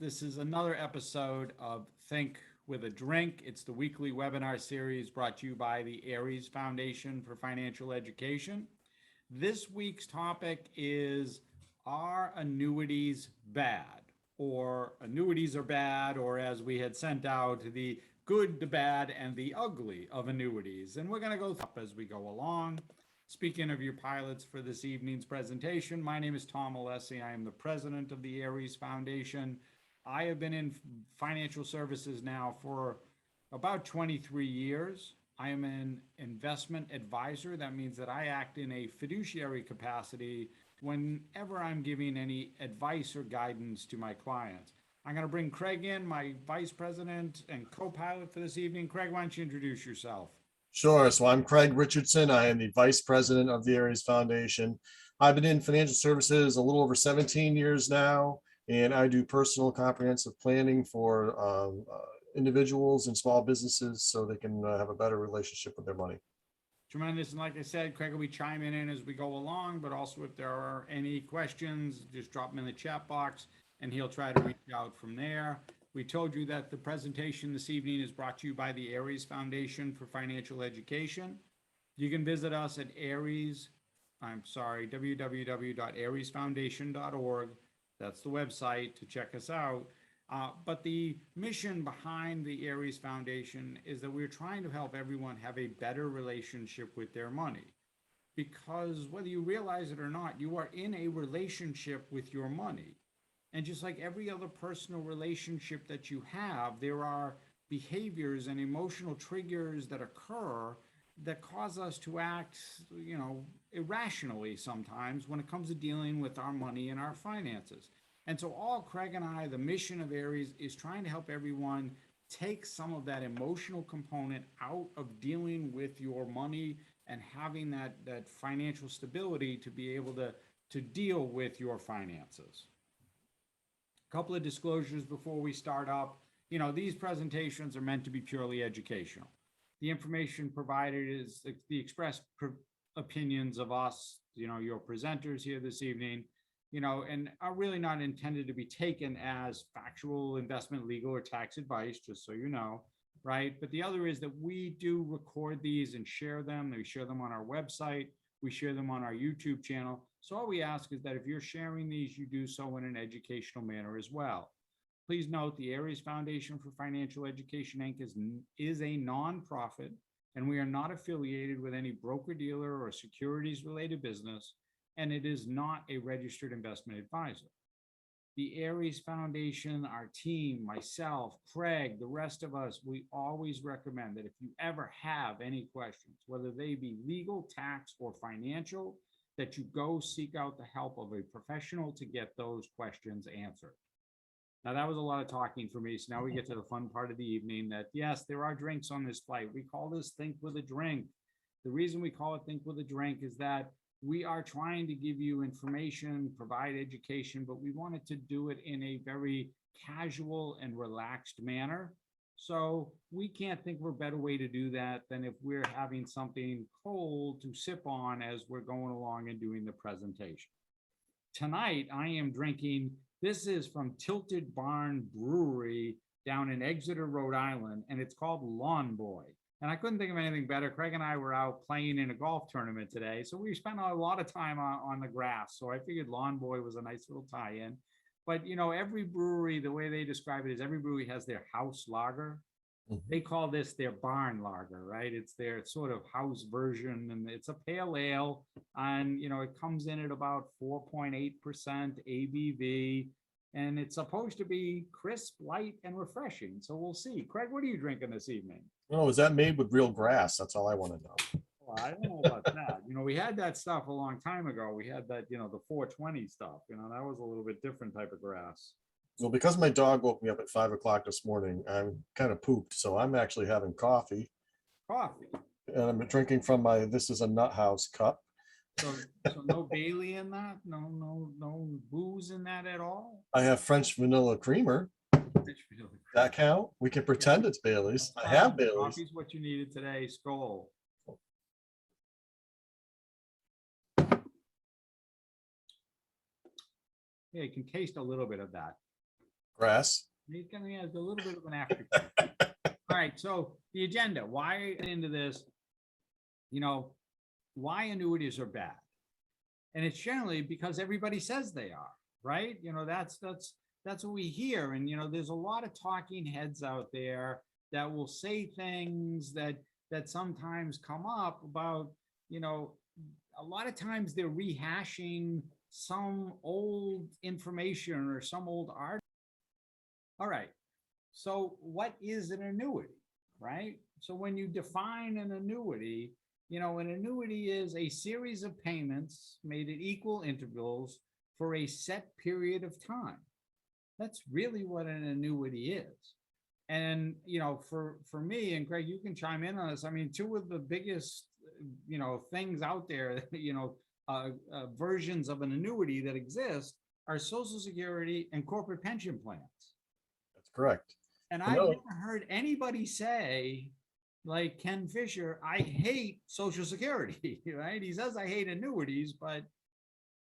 This is another episode of Think with a Drink. It's the weekly webinar series brought to you by the ARIES Foundation for Financial Education. This week's topic is, are annuities bad? Or annuities are bad, or as we had sent out, the good, the bad, and the ugly of annuities. And we're going to go through as we go along. Speaking of your pilots for this evening's presentation, my name is Tom Alessi. I am the president of the ARIES Foundation. I have been in financial services now for about 23 years. I am an investment advisor. That means that I act in a fiduciary capacity whenever I'm giving any advice or guidance to my clients. I'm going to bring Craig in, my vice president and co-pilot for this evening. Craig, why don't you introduce yourself? Sure. So I'm Craig Richardson. I am the vice president of the ARIES Foundation. I've been in financial services a little over 17 years now, and I do personal comprehensive planning for individuals and small businesses so they can have a better relationship with their money. Tremendous. And like I said, Craig will be chiming in as we go along, but also if there are any questions, just drop them in the chat box and he'll try to reach out from there. We told you that the presentation this evening is brought to you by the ARIES Foundation for Financial Education. You can visit us at www.ariesfoundation.org. That's the website to check us out. But the mission behind the ARIES Foundation is that we're trying to help everyone have a better relationship with their money. Because whether you realize it or not, you are in a relationship with your money. And just like every other personal relationship that you have, there are behaviors and emotional triggers that occur that cause us to act, irrationally sometimes when it comes to dealing with our money and our finances. And so all Craig and I, the mission of ARIES is trying to help everyone take some of that emotional component out of dealing with your money and having that financial stability to be able to deal with your finances. Couple of disclosures before we start up. These presentations are meant to be purely educational. The information provided is the express opinions of us, your presenters here this evening, and are really not intended to be taken as factual investment, legal, or tax advice, just so you know, right? But the other is that we do record these and share them. We share them on our website. We share them on our YouTube channel. So all we ask is that if you're sharing these, you do so in an educational manner as well. Please note the ARIES Foundation for Financial Education, Inc. is a nonprofit, and we are not affiliated with any broker-dealer or securities-related business, and it is not a registered investment advisor. The ARIES Foundation, our team, myself, Craig, the rest of us, we always recommend that if you ever have any questions, whether they be legal, tax, or financial, that you go seek out the help of a professional to get those questions answered. Now, that was a lot of talking for me. So now we get to the fun part of the evening that, yes, there are drinks on this flight. We call this Think with a Drink. The reason we call it Think with a Drink is that we are trying to give you information, provide education, but we wanted to do it in a very casual and relaxed manner. So we can't think of a better way to do that than if we're having something cold to sip on as we're going along and doing the presentation. Tonight, I am drinking, this is from Tilted Barn Brewery down in Exeter, Rhode Island, and it's called Lawn Boy. And I couldn't think of anything better. Craig and I were out playing in a golf tournament today, so we spent a lot of time on the grass. So I figured Lawn Boy was a nice little tie-in. But, every brewery, the way they describe it is every brewery has their house lager. Mm-hmm. They call this their barn lager, right? It's their sort of house version, and it's a pale ale. And, it comes in at about 4.8% ABV. And it's supposed to be crisp, light, and refreshing. So we'll see. Craig, what are you drinking this evening? Oh, is that made with real grass? That's all I want to know. Well, I don't know about that. We had that stuff a long time ago. We had that, the 420 stuff. That was a little bit different type of grass. Well, because my dog woke me up at 5 o'clock this morning, I'm kind of pooped. So I'm actually having coffee. Coffee? And I'm drinking from my, this is a Nut House cup. So no Bailey in that? No booze in that at all? I have French vanilla creamer. That count? We can pretend it's Bailey's. I have Bailey's. Coffee's what you needed today. Skol. Yeah, you can taste a little bit of that. Grass. He's gonna have a little bit of an aftertaste. All right, so the agenda, why into this, you know, why annuities are bad. And it's generally because everybody says they are, right? You know, that's what we hear. And, you know, there's a lot of talking heads out there that will say things that sometimes come up about, you know, a lot of times they're rehashing some old information or some old art. All right. So what is an annuity, right? So when you define an annuity, you know, an annuity is a series of payments made at equal intervals for a set period of time. That's really what an annuity is. And, you know, for me, and Greg, you can chime in on this. I mean, two of the biggest, you know, things out there, you know, versions of an annuity that exist are Social Security and corporate pension plans. That's correct. And I I've know. never heard anybody say, like Ken Fisher, I hate Social Security, right? He says, I hate annuities, but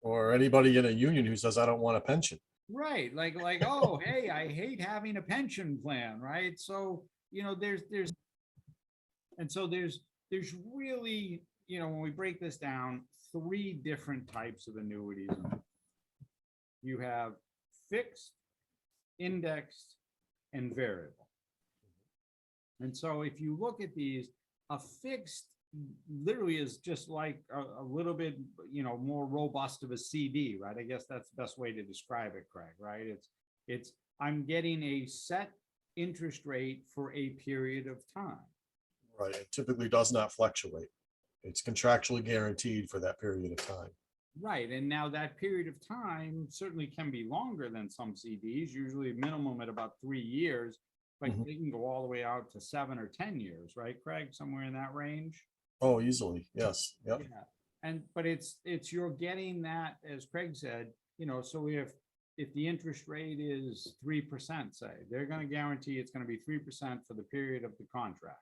Or anybody in a union who says, I don't want a pension. right, like, oh, hey, I hate having a pension plan, right? So, you know, there's really, you know, when we break this down, three different types of annuities. You have fixed, indexed, and variable. And so if you look at these, a fixed literally is just like a little bit, you know, more robust of a CD, right? I guess that's the best way to describe it, Craig, right? It's I'm getting a set interest rate for a period of time. Right. It typically does not fluctuate. It's contractually guaranteed for that period of time. Right. And now that period of time certainly can be longer than some CDs, usually minimum at about 3 years, but they can go all the way out to 7 or 10 years, right, Craig? Somewhere in that range. Oh, easily. Yes. Yep. Yeah. And but it's you're getting that, as Craig said, you know, so if the interest rate is 3%, say, they're going to guarantee it's going to be 3% for the period of the contract.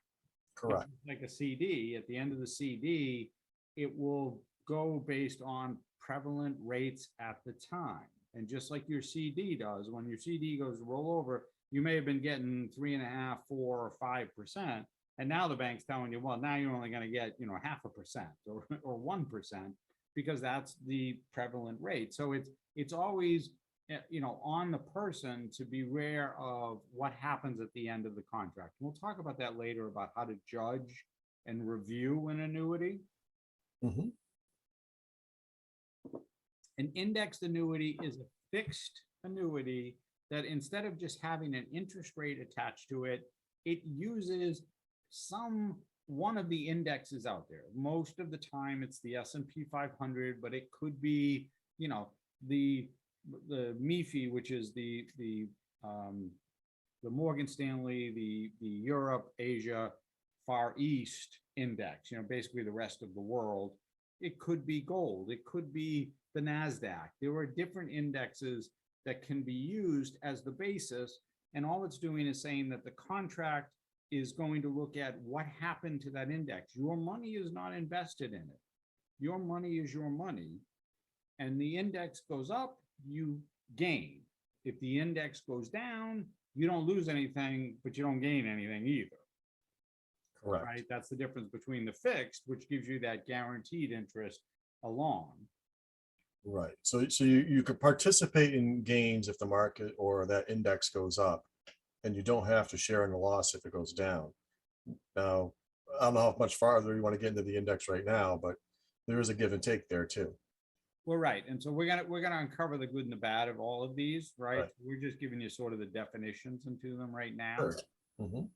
Correct. Like a CD, at the end of the CD, it will go based on prevalent rates at the time. And just like your CD does, when your CD goes to roll over, you may have been getting 3.5%, 4%, or 5%. And now the bank's telling you, well, now you're only going to get, you know, 0.5% or 1%, because that's the prevalent rate. So it's always, you know, on the person to be aware of what happens at the end of the contract. We'll talk about that later, about how to judge and review an annuity. Mhm. An indexed annuity is a fixed annuity that, instead of just having an interest rate attached to it, it uses one of the indexes out there. Most of the time it's the S&P 500, but it could be, you know, the MIFI, which is the Morgan Stanley, the Europe, Asia, Far East index, you know, basically the rest of the world. It could be gold. It could be the NASDAQ. There are different indexes that can be used as the basis. And all it's doing is saying that the contract is going to look at what happened to that index. Your money is not invested in it. Your money is your money. And the index goes up, you gain. If the index goes down, you don't lose anything, but you don't gain anything either. Correct. Right? That's the difference between the fixed, which gives you that guaranteed interest along. Right. So you could participate in gains if the market or that index goes up, and you don't have to share in the loss if it goes down. Now, I don't know how much farther you want to get into the index right now, but there is a give and take there too. Well, right. And so we're gonna uncover the good and the bad of all of these, right? Right. We're just giving you sort of the definitions into them right now. Sure. Mhm.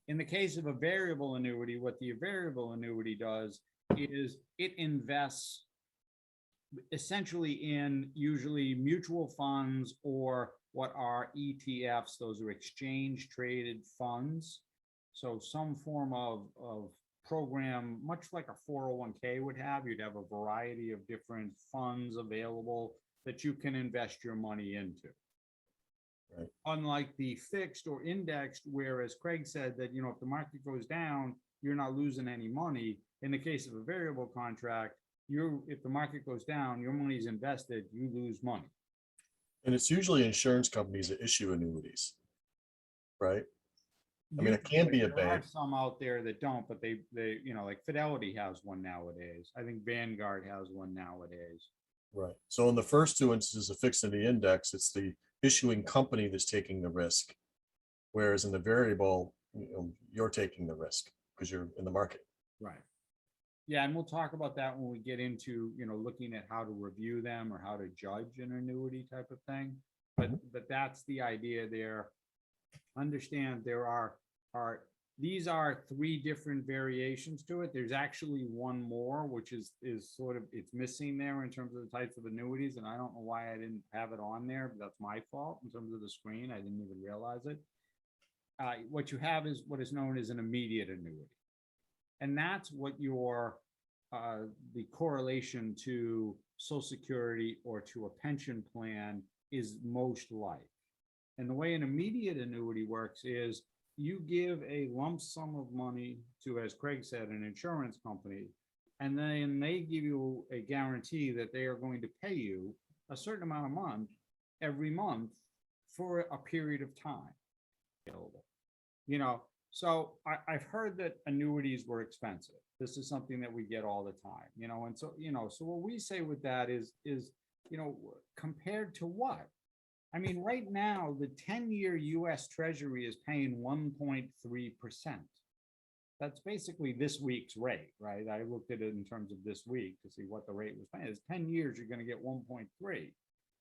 In the case of a variable annuity, what the variable annuity does is it invests essentially in usually mutual funds, or what are ETFs. Those are exchange traded funds. So some form of program, much like a 401k would have. You'd have a variety of different funds available that you can invest your money into. Right. Unlike the fixed or indexed, where, as Craig said, that, you know, if the market goes down, you're not losing any money. In the case of a variable contract, if the market goes down, your money's invested, you lose money. And it's usually insurance companies that issue annuities, right? I mean, it can be a There are bank. some out there that don't, but like Fidelity has one nowadays. I think Vanguard has one nowadays. Right. So in the first two instances of fixed the index, it's the issuing company that's taking the risk. Whereas in the variable, you're taking the risk because you're in the market. Right. Yeah, and we'll talk about that when we get into, looking at how to review them or how to judge an annuity type of thing. But that's the idea there. Understand there are these are three different variations to it. There's actually one more, which is sort of, it's missing there in terms of the types of annuities, and I don't know why I didn't have it on there, but that's my fault in terms of the screen. I didn't even realize it. What you have is what is known as an immediate annuity, and that's what your the correlation to Social Security or to a pension plan is most like. And the way an immediate annuity works is you give a lump sum of money to, as Craig said, an insurance company, and then they give you a guarantee that they are going to pay you a certain amount of month every month for a period of time. So I've heard that annuities were expensive. This is something that we get all the time, and so what we say with that is, compared to what? I mean, right now, the 10-year US Treasury is paying 1.3%. That's basically this week's rate, right? I looked at it in terms of this week to see what the rate was paying. It's 10 years, you're going to get 1.3.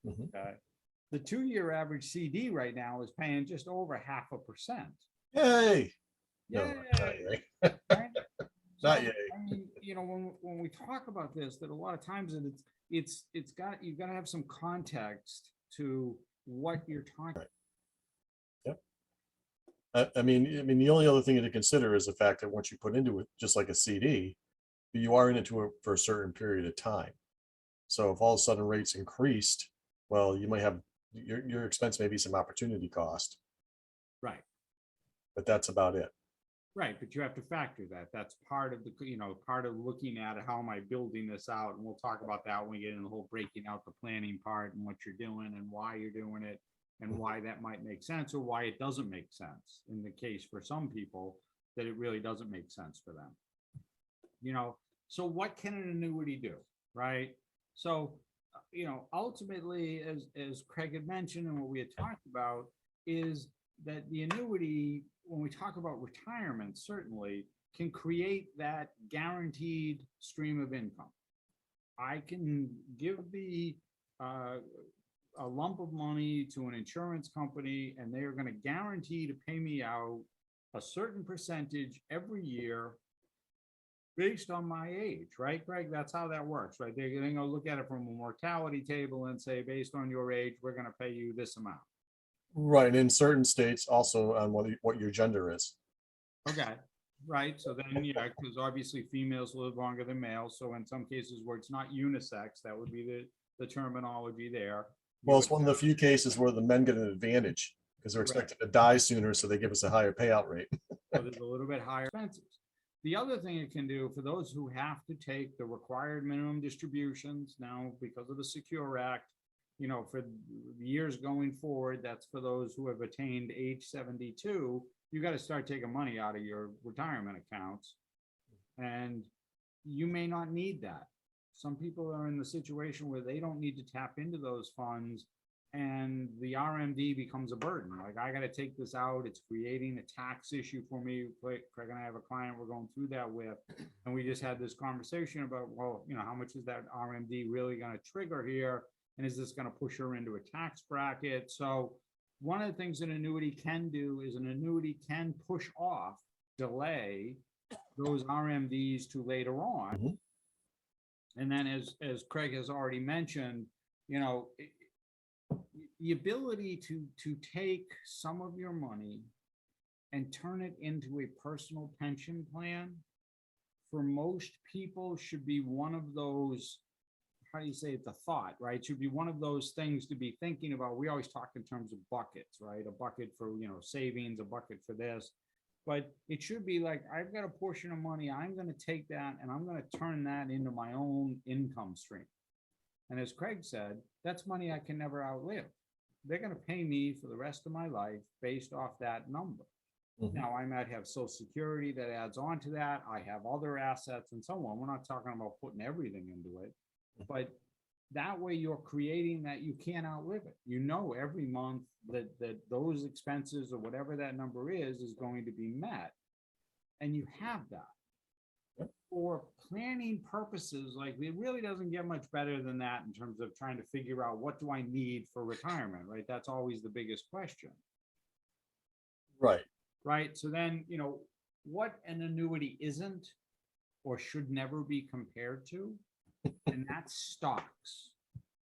Okay. The 2-year average CD right now is paying just over 0.5%. Yay. Yeah. No, not yay. Right? Not yay. I mean, when we talk about this, that a lot of times you've got to have some context to what you're talking. Yep. I mean, the only other thing to consider is the fact that once you put into it, just like a CD, you are in it for a certain period of time. So if all of a sudden rates increased, well, you might have your expense may be some opportunity cost. Right. But that's about it. Right, but you have to factor that. That's part of the, part of looking at how am I building this out, and we'll talk about that when we get into the whole breaking out the planning part and what you're doing and why you're doing it and why that might make sense or why it doesn't make sense in the case for some people that it really doesn't make sense for them. So what can an annuity do, right? So, ultimately, as Craig had mentioned and what we had talked about is that the annuity, when we talk about retirement, certainly can create that guaranteed stream of income. I can give a lump of money to an insurance company, and they are going to guarantee to pay me out a certain percentage every year based on my age, right, Greg? That's how that works, right? They're going to look at it from a mortality table and say, based on your age, we're going to pay you this amount. Right. And in certain states also on what your gender is. Okay. Right. So then, because obviously females live longer than males. So in some cases where it's not unisex, that would be the terminology there. Well, it's one of the few cases where the men get an advantage because they're expected to die sooner. So they give us a higher payout rate. So there's a little bit higher expenses. The other thing it can do for those who have to take the required minimum distributions now because of the Secure Act, for years going forward, that's for those who have attained age 72, you got to start taking money out of your retirement accounts. And you may not need that. Some people are in the situation where they don't need to tap into those funds and the RMD becomes a burden. Like, I got to take this out. It's creating a tax issue for me. Craig and I have a client we're going through that with, and we just had this conversation about, well, how much is that RMD really going to trigger here? And is this going to push her into a tax bracket? So one of the things an annuity can do is an annuity can push off, delay those RMDs to later on. And then as Craig has already mentioned, the ability to take some of your money and turn it into a personal pension plan for most people should be one of those, how do you say it, the thought, right? Should be one of those things to be thinking about. We always talk in terms of buckets, right? A bucket for, savings, a bucket for this. But it should be like, I've got a portion of money, I'm going to take that and I'm going to turn that into my own income stream. And as Craig said, that's money I can never outlive. they're going to pay me for the rest of my life based off that number. Mhm. Now, I might have social security that adds on to that. I have other assets and so on. We're not talking about putting everything into it, but that way you're creating that you can't outlive it. You know, every month that those expenses or whatever that number is going to be met. And you have that. Yep. For planning purposes, like it really doesn't get much better than that in terms of trying to figure out what do I need for retirement, right? That's always the biggest question, Right. right? So then, what an annuity isn't or should never be compared to, and that's stocks,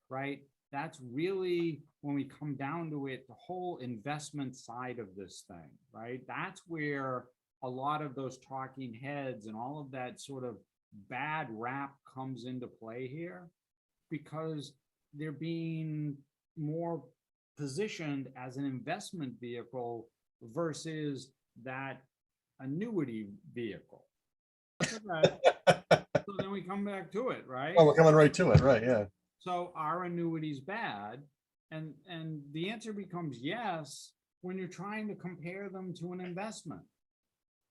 right? That's really, when we come down to it, the whole investment side of this thing, right? That's where a lot of those talking heads and all of that sort of bad rap comes into play here, because they're being more positioned as an investment vehicle versus that annuity vehicle. Okay. So then we come back to it, right? Oh, we're coming right to it. Right. Yeah. So are annuities bad? And the answer becomes yes, when you're trying to compare them to an investment,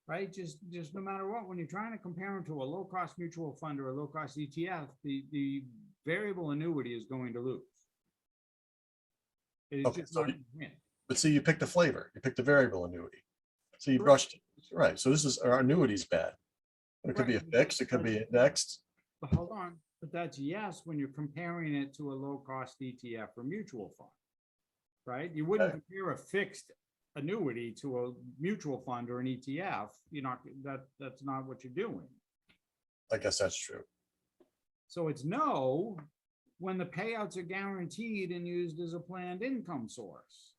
right? Just no matter what, when you're trying to compare them to a low cost mutual fund or a low cost ETF, the variable annuity is going to lose. It is Okay, just so not gonna win. But see, you picked a flavor. You picked a variable annuity. So you Correct. brushed it. Right. So this is our annuities bad. It could be a Right. fixed, it could be indexed. But hold on, but that's yes, when you're comparing it to a low cost ETF or mutual fund, right? You wouldn't Okay. compare a fixed annuity to a mutual fund or an ETF. You're not, that's not what you're doing. I guess that's true. So it's no when the payouts are guaranteed and used as a planned income source.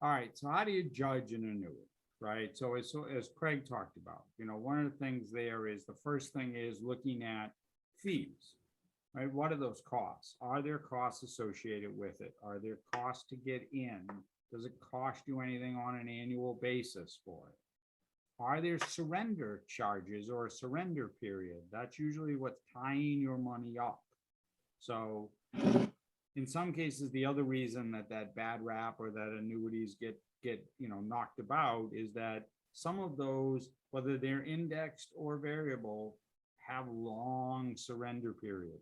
All right, so how do you judge an annuity, right? So as Craig talked about, one of the things there is, the first thing is looking at fees, right? What are those costs? Are there costs associated with it? Are there costs to get in? Does it cost you anything on an annual basis for it? Are there surrender charges or a surrender period? That's usually what's tying your money up. So in some cases, the other reason that bad rap or that annuities get knocked about is that some of those, whether they're indexed or variable, have long surrender period.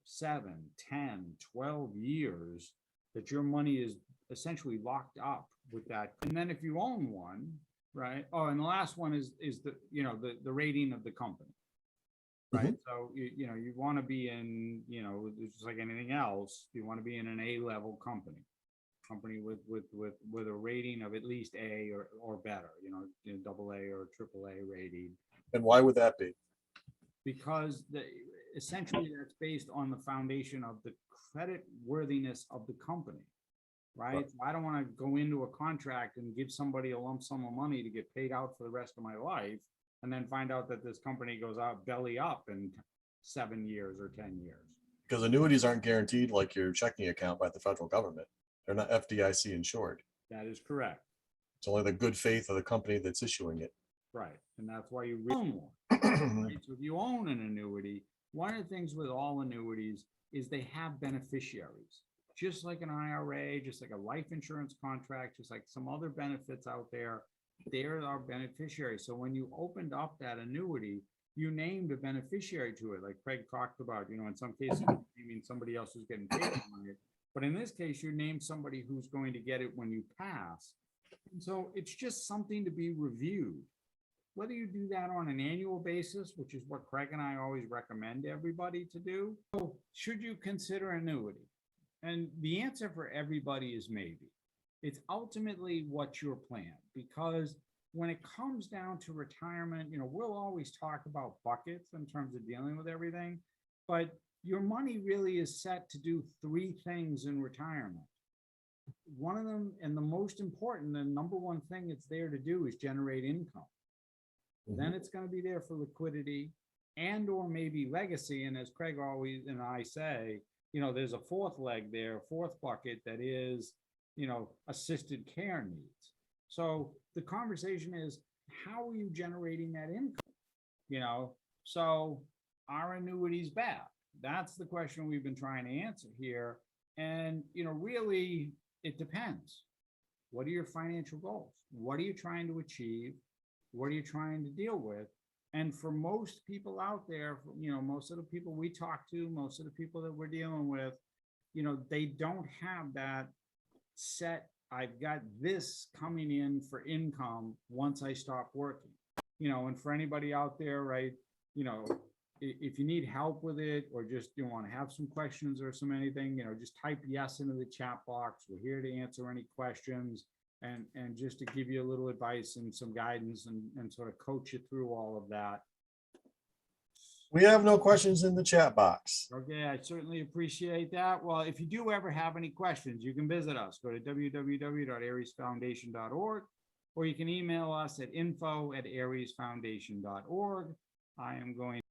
7, 10, 12 years that your money is essentially locked up with that. And then if you own one, right? Oh, and the last one is the rating of the company. Right. So you want to be in, just like anything else, you want to be in an A-level company with a rating of at least A or better, double A or triple A rating. And why would that be? Because essentially that's based on the foundation of the credit worthiness of the company, right? So I don't want to go into a contract and give somebody a lump sum of money to get paid out for the rest of my life, and then find out that this company goes out belly up in 7 years or 10 years. Because annuities aren't guaranteed like your checking account by the federal government. They're not FDIC insured. That is correct. It's only the good faith of the company that's issuing it. Right. And that's why you own one. Right? So if you own an annuity, one of the things with all annuities is they have beneficiaries. Just like an IRA, just like a life insurance contract, just like some other benefits out there, they're our beneficiaries. So when you opened up that annuity, you named a beneficiary to it, like Craig talked about. In some cases, you mean somebody else who's getting paid on it. But in this case, you named somebody who's going to get it when you pass. And so it's just something to be reviewed. Whether you do that on an annual basis, which is what Craig and I always recommend everybody to do, so should you consider annuity? And the answer for everybody is maybe. It's ultimately what's your plan, because when it comes down to retirement, we'll always talk about buckets in terms of dealing with everything, but your money really is set to do 3 things in retirement. One of them, and the most important and number one thing it's there to do, is generate income. Then it's going to be there for liquidity and or maybe legacy. And as Craig always and I say, there's a 4th leg there, 4th bucket that is, assisted care needs. So the conversation is, how are you generating that income? So are annuities bad? That's the question we've been trying to answer here. And, really, it depends. What are your financial goals? What are you trying to achieve? What are you trying to deal with? And for most people out there, most of the people we talk to, most of the people that we're dealing with, they don't have that set, I've got this coming in for income once I stop working. And for anybody out there, right, if you need help with it, or just you want to have some questions or anything, just type yes into the chat box. We're here to answer any questions, and just to give you a little advice and some guidance, and sort of coach you through all of that. We have no questions in the chat box. Okay, I certainly appreciate that. Well, if you do ever have any questions, you can visit us. Go to www.ariesfoundation.org, or you can email us at info@ariesfoundation.org. I am going